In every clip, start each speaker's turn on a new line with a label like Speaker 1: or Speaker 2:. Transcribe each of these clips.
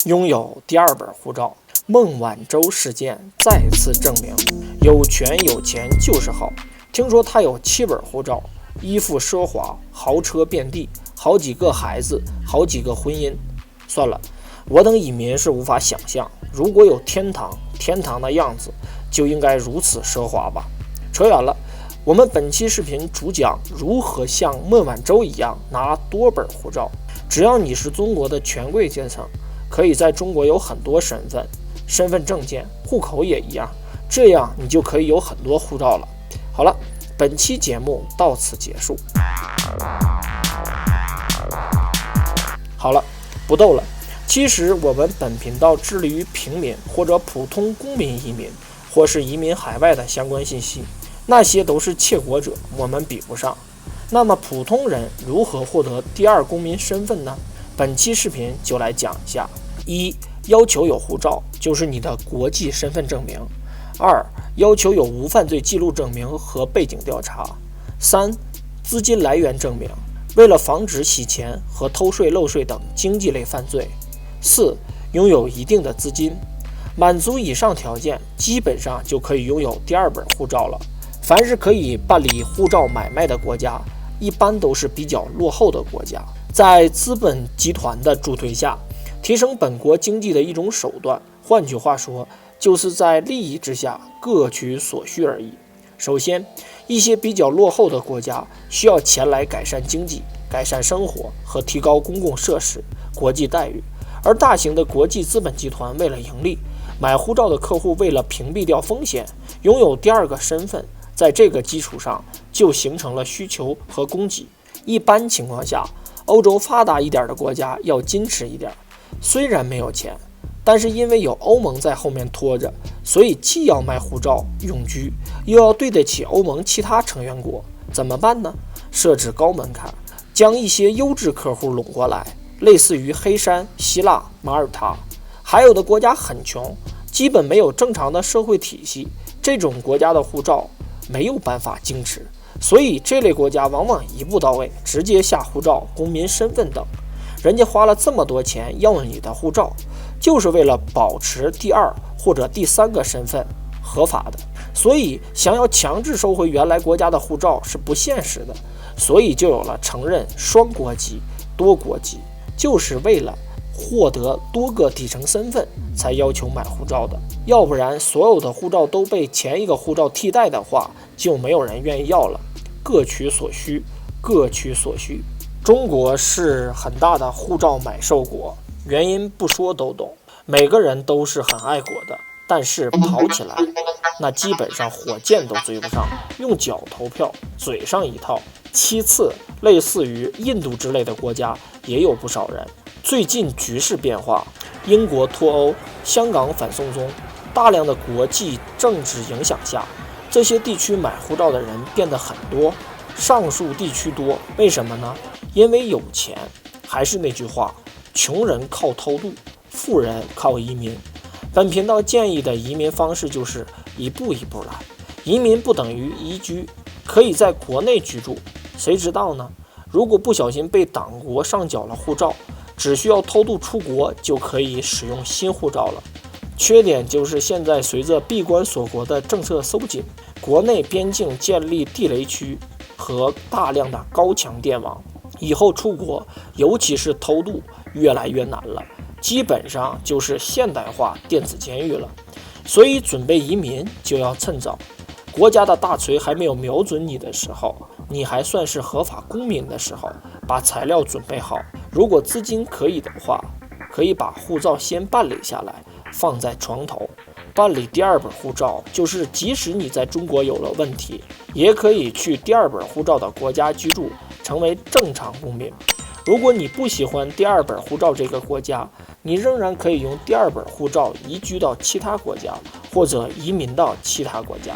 Speaker 1: 拥有第二本护照。孟晚舟事件再次证明，有权有钱就是好。听说他有7本护照，衣服奢华，豪车遍地，好几个孩子，好几个婚姻。算了，我等蚁民是无法想象，如果有天堂，天堂的样子就应该如此奢华吧。扯远了，我们本期视频主讲如何像孟晚舟一样拿多本护照。只要你是中国的权贵阶层，可以在中国有很多身份，身份证件、户口也一样，这样你就可以有很多护照了。好了，本期节目到此结束。好了，不逗了。其实我们本频道致力于平民或者普通公民移民，或是移民海外的相关信息，那些都是窃国者，我们比不上。那么普通人如何获得第二公民身份呢？本期视频就来讲一下。1. 要求有护照，就是你的国际身份证明。2. 要求有无犯罪记录证明和背景调查。3. 资金来源证明，为了防止洗钱和偷税漏税等经济类犯罪。4. 拥有一定的资金，满足以上条件，基本上就可以拥有第二本护照了。凡是可以办理护照买卖的国家，一般都是比较落后的国家，在资本集团的助推下，提升本国经济的一种手段。换句话说，就是在利益之下各取所需而已。首先，一些比较落后的国家需要钱来改善经济、改善生活和提高公共设施、国际待遇，而大型的国际资本集团为了盈利，买护照的客户为了屏蔽掉风险，拥有第二个身份，在这个基础上就形成了需求和供给。一般情况下，欧洲发达一点的国家要矜持一点，虽然没有钱，但是因为有欧盟在后面拖着，所以既要卖护照永居，又要对得起欧盟其他成员国。怎么办呢？设置高门槛，将一些优质客户拢过来，类似于黑山、希腊、马耳他。还有的国家很穷，基本没有正常的社会体系，这种国家的护照没有办法矜持，所以这类国家往往一步到位，直接下护照、公民身份等。人家花了这么多钱要你的护照，就是为了保持第二或者第三个身份合法的，所以想要强制收回原来国家的护照是不现实的，所以就有了承认双国籍、多国籍，就是为了获得多个底层身份才要求买护照的。要不然所有的护照都被前一个护照替代的话，就没有人愿意要了。各取所需，各取所需。中国是很大的护照买受国，原因不说都懂。每个人都是很爱国的，但是跑起来那基本上火箭都追不上，用脚投票，嘴上一套。其次，类似于印度之类的国家也有不少人。最近局势变化，英国脱欧，香港反送中，大量的国际政治影响下，这些地区买护照的人变得很多，上述地区多，为什么呢？因为有钱。还是那句话，穷人靠偷渡，富人靠移民。本频道建议的移民方式就是一步一步来。移民不等于移居，可以在国内居住，谁知道呢？如果不小心被党国上缴了护照，只需要偷渡出国就可以使用新护照了。缺点就是现在随着闭关锁国的政策收紧，国内边境建立地雷区和大量的高墙电网，以后出国，尤其是偷渡，越来越难了，基本上就是现代化电子监狱了。所以准备移民就要趁早，国家的大锤还没有瞄准你的时候，你还算是合法公民的时候，把材料准备好。如果资金可以的话，可以把护照先办理下来，放在床头。办理第二本护照，就是即使你在中国有了问题，也可以去第二本护照的国家居住，成为正常公民。如果你不喜欢第二本护照这个国家，你仍然可以用第二本护照移居到其他国家，或者移民到其他国家。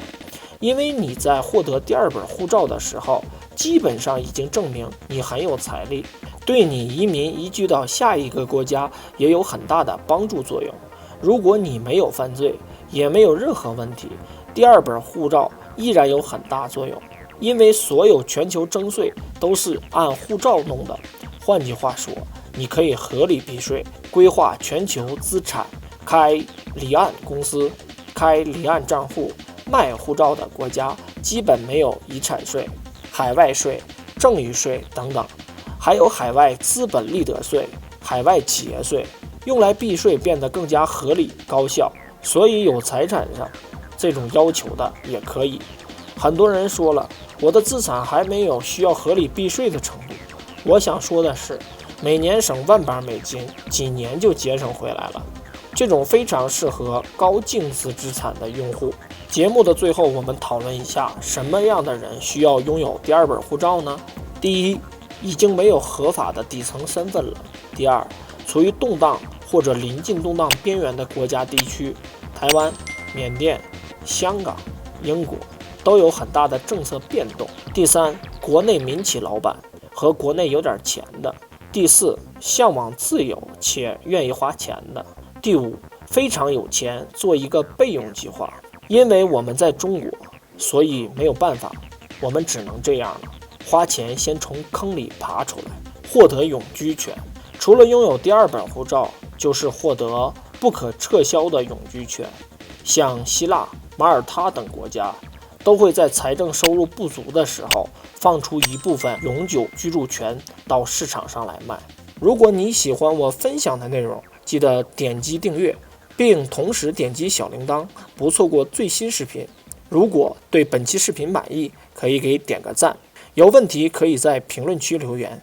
Speaker 1: 因为你在获得第二本护照的时候，基本上已经证明你很有财力，对你移民移居到下一个国家也有很大的帮助作用。如果你没有犯罪，也没有任何问题，第二本护照依然有很大作用，因为所有全球征税都是按护照弄的。换句话说，你可以合理避税，规划全球资产，开离岸公司，开离岸账户。卖护照的国家基本没有遗产税、海外税、赠与税等等，还有海外资本利得税、海外企业税，用来避税变得更加合理高效。所以有财产上这种要求的也可以。很多人说了，我的资产还没有需要合理避税的程度。我想说的是，每年省万把美金，几年就节省回来了。这种非常适合高净值资产的用户。节目的最后，我们讨论一下什么样的人需要拥有第二本护照呢？第一，已经没有合法的底层身份了。第二，处于动荡或者临近动荡边缘的国家地区，台湾、缅甸、香港、英国都有很大的政策变动。第三，国内民企老板和国内有点钱的。第四，向往自由且愿意花钱的。第五，非常有钱，做一个备用计划。因为我们在中国，所以没有办法，我们只能这样了，花钱先从坑里爬出来，获得永居权。除了拥有第二本护照，就是获得不可撤销的永居权。像希腊、马耳他等国家都会在财政收入不足的时候放出一部分永久居住权到市场上来卖。如果你喜欢我分享的内容，记得点击订阅，并同时点击小铃铛，不错过最新视频。如果对本期视频满意，可以给点个赞。有问题可以在评论区留言。